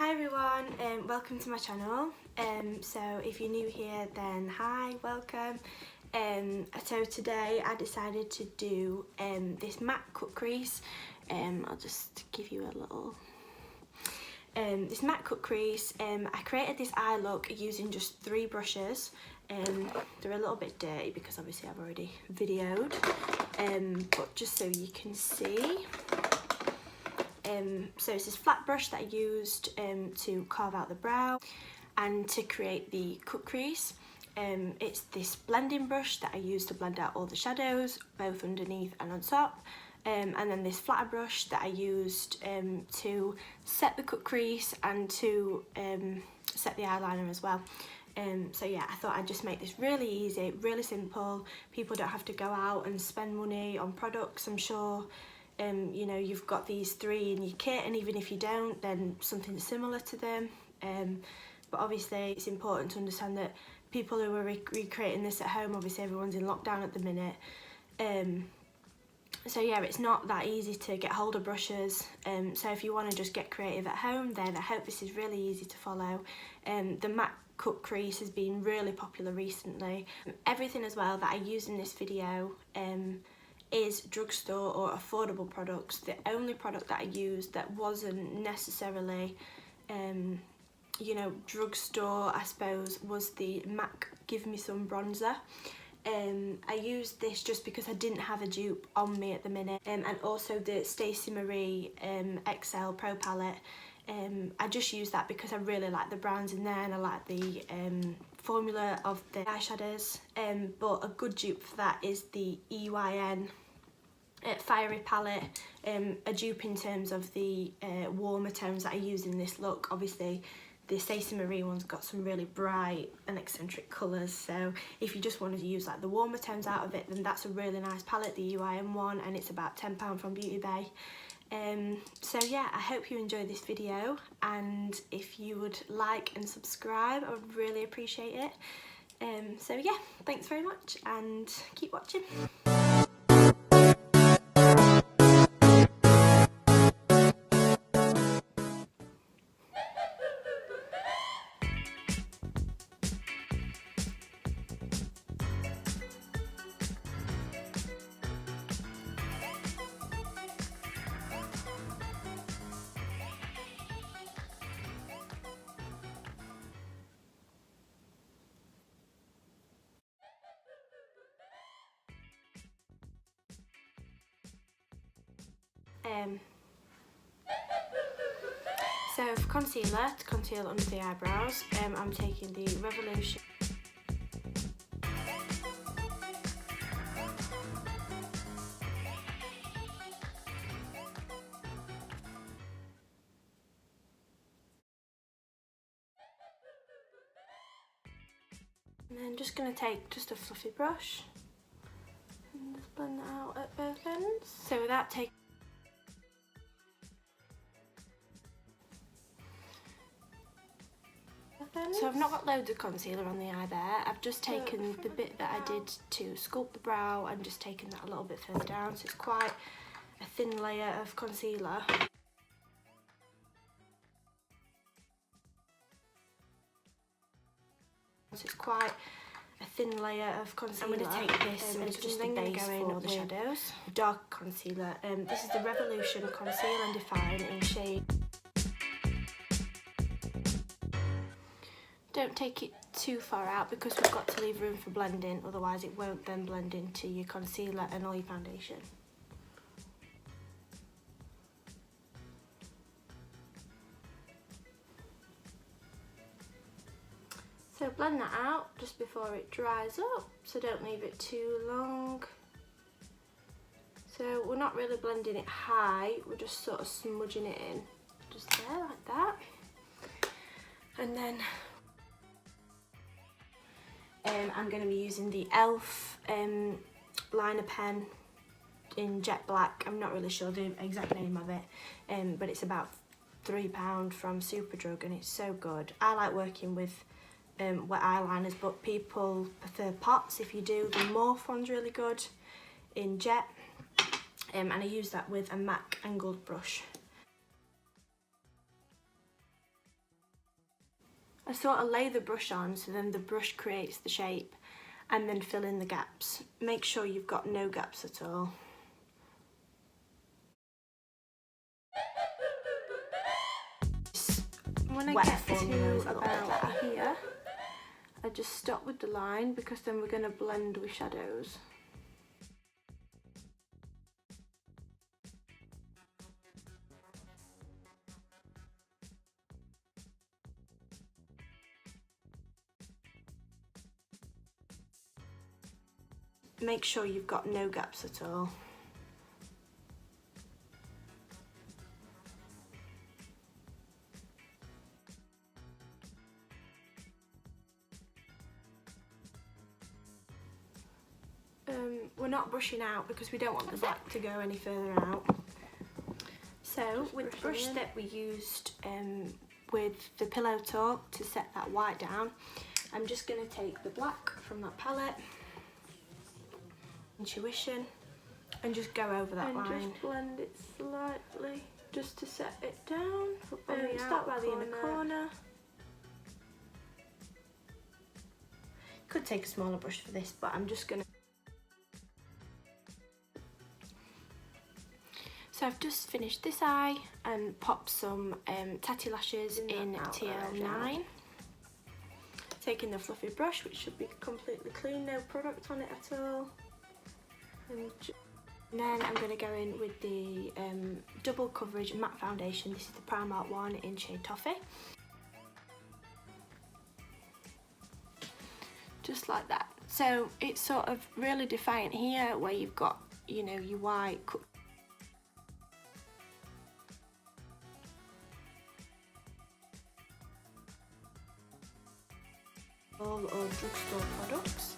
Hi everyone, welcome to my channel. So if you're new here, then hi, welcome. So today I decided to do this matte cut crease. I'll just give you a little this matte cut crease. I created this eye look using just 3 brushes. They're a little bit dirty because obviously I've already videoed, but just so you can see. So it's this flat brush that I used to carve out the brow and to create the cut crease. It's this blending brush that I used to blend out all the shadows, both underneath and on top. And then this flatter brush that I used to set the cut crease and to set the eyeliner as well. So yeah, I thought I'd just make this really easy, really simple. People don't have to go out and spend money on products. I'm sure you know, you've got these 3 in your kit, and even if you don't, then something similar to them. But obviously it's important to understand that people who are recreating this at home, obviously everyone's in lockdown at the minute. So yeah, it's not that easy to get hold of brushes. So if you want to just get creative at home, then I hope this is really easy to follow. The matte cut crease has been really popular recently. Everything as well that I use in this video is drugstore or affordable products. The only product that I used that wasn't necessarily you know, drugstore, I suppose, was the MAC Give Me Some bronzer. I used this just because I didn't have a dupe on me at the minute, and also the Stacey Marie XL Pro palette. I just used that because I really like the browns in there and I like the formula of the eyeshadows. But a good dupe for that is the EYN Fiery palette, a dupe in terms of the warmer tones that I use in this look. Obviously the Stacey Marie one's got some really bright and eccentric colours, so if you just wanted to use like the warmer tones out of it, then that's a really nice palette, the EYN one, and it's about £10 from Beauty Bay. So yeah, I hope you enjoyed this video, and if you would like and subscribe, I would really appreciate it. So yeah, thanks very much and keep watching. So for concealer, to conceal under the eyebrows, I'm taking the Revolution. And then just going to take just a fluffy brush and just blend that out at both ends. So without taking So I've not got loads of concealer on the eye there. I've just taken the bit that I did to sculpt the brow and just taken that a little bit further down, so it's quite a thin layer of concealer. So it's quite a thin layer of concealer. I'm going to take this as just the base for the shadows. Dark concealer. This is the Revolution Conceal and Define in shade. Don't take it too far out because we've got to leave room for blending, otherwise it won't then blend into your concealer and all your foundation. So blend that out just before it dries up, so don't leave it too long. So we're not really blending it high, we're just sort of smudging it in, just there like that. And then I'm going to be using the e.l.f. liner pen in jet black. I'm not really sure the exact name of it, but it's about £3 from Superdrug and it's so good. I like working with wet eyeliners, but people prefer pots. If you do, the Morph one's really good in jet, and I use that with a MAC angled brush. I sort of lay the brush on so then the brush creates the shape, and then fill in the gaps. Make sure you've got no gaps at all. When I get to about here, I just stop with the line because then we're going to blend with shadows. Make sure you've got no gaps at all. We're not brushing out because we don't want the black to go any further out. So with the brush that we used with the Pillow Talk to set that white down, I'm just going to take the black from that palette, Intuition, and just go over that line. And just blend it slightly, just to set it down. Start by the inner corner. Could take a smaller brush for this, but I'm just going to. So I've just finished this eye and popped some tatty lashes in TL9. Taking the fluffy brush, which should be completely clean, no product on it at all. And then I'm going to go in with the double coverage matte foundation. This is the Primark one in shade Toffee. Just like that. So it's sort of really defiant here where you've got, you know, your white or drugstore products.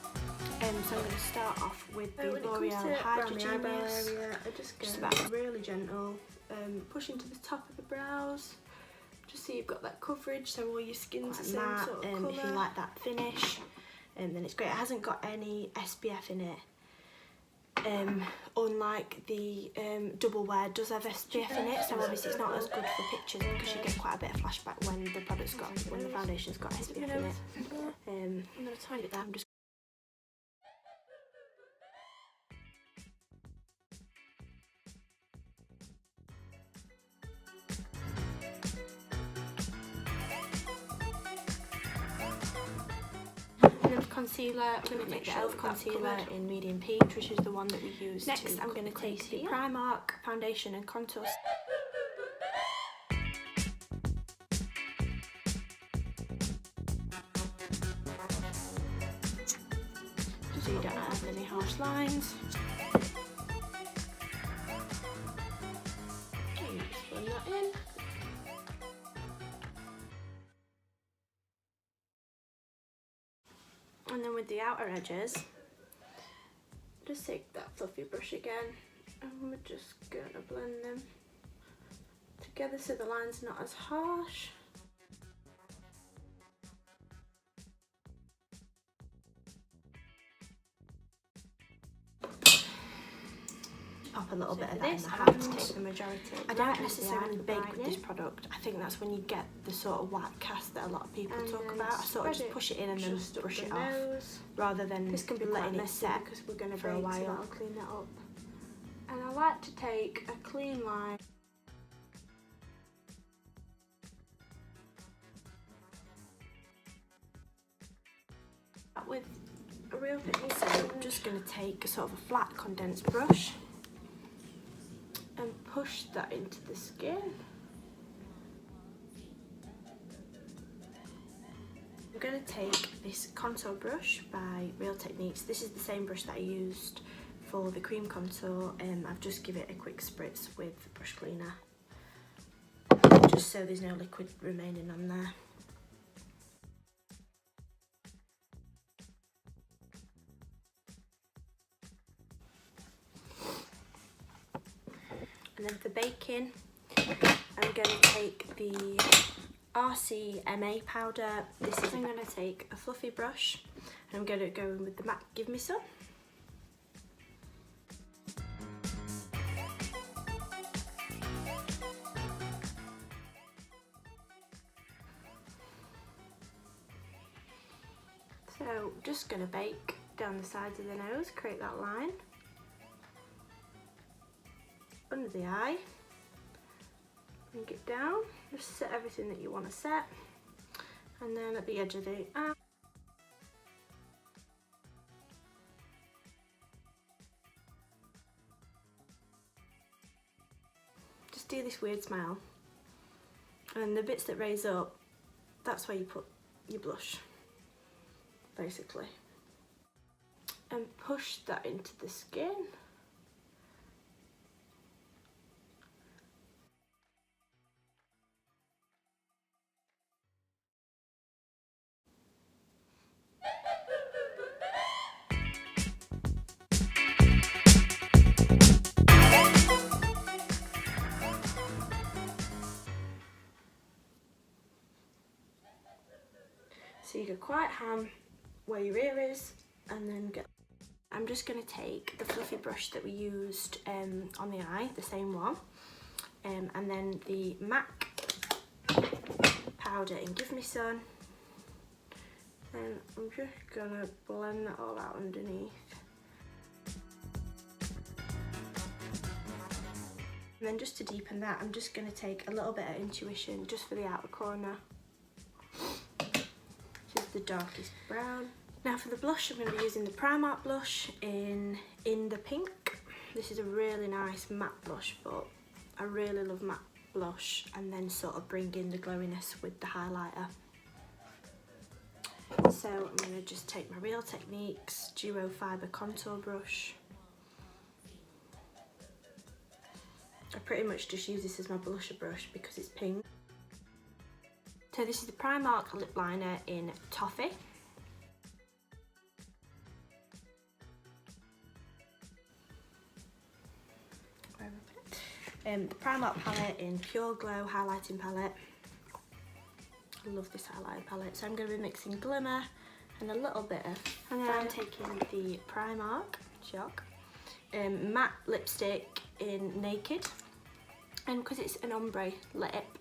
So I'm going to start off with the L'Oreal Hydra Genius. Just about really gentle, pushing to the top of the brows, just so you've got that coverage, so all your skin's the same sort of colour. If you like that finish, then it's great. It hasn't got any SPF in it. Unlike the double wear does have SPF in it, so obviously it's not as good for pictures because you get quite a bit of flashback when the foundation's got SPF in it. I'm going to tidy it down. Concealer, I'm going to take the e.l.f. concealer in medium peach, which is the one that we use. Next, I'm going to take the Primark foundation and contour. So you don't have any harsh lines. Okay, just blend that in. And then with the outer edges, just take that fluffy brush again, and we're just going to blend them together so the line's not as harsh. Pop a little bit of that in the hand to take the majority. I don't necessarily bake with this product. I think that's when you get the sort of white cast that a lot of people talk about. I sort of just push it in and then brush it off, rather than letting it set because we're going to for a while. I'll clean that up. And I like to take a clean line. With a real technique, so I'm just going to take a sort of a flat condensed brush and push that into the skin. I'm going to take this contour brush by Real Techniques. This is the same brush that I used for the cream contour. I've just given it a quick spritz with brush cleaner, just so there's no liquid remaining on there. And then for baking, I'm going to take the RCMA powder. I'm going to take a fluffy brush and I'm going to go in with the MAC Give Me Some. So just going to bake down the sides of the nose, create that line, under the eye, bring it down, just set everything that you want to set, and then at the edge of the eye, just do this weird smile, and the bits that raise up, that's where you put your blush, basically, and push that into the skin. So you go quite ham where your ear is, and then get. I'm just going to take the fluffy brush that we used on the eye, the same one, and then the MAC powder in Give Me Sun, and I'm just going to blend that all out underneath. And then just to deepen that, I'm just going to take a little bit of Intuition just for the outer corner, which is the darkest brown. Now for the blush, I'm going to be using the Primark blush in the pink. This is a really nice matte blush, but I really love matte blush, and then sort of bring in the glowiness with the highlighter. So I'm going to just take my Real Techniques Duo Fibre Contour Brush. I pretty much just use this as my blusher brush because it's pink. So this is the Primark lip liner in Toffee. The Primark palette in Pure Glow highlighting palette. I love this highlighter palette. So I'm going to be mixing Glimmer and a little bit of, and then I'm taking the Primark matte lipstick in Naked, and because it's an ombre lip,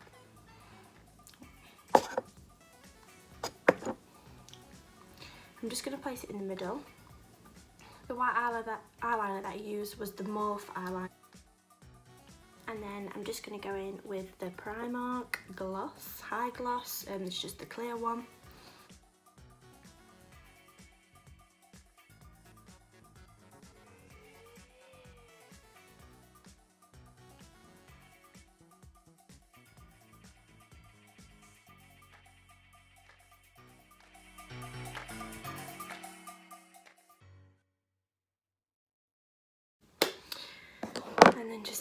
I'm just going to place it in the middle. The white eyeliner that I used was the Morphe eyeliner. And then I'm just going to go in with the Primark Gloss, High Gloss, and it's just the clear one. And then just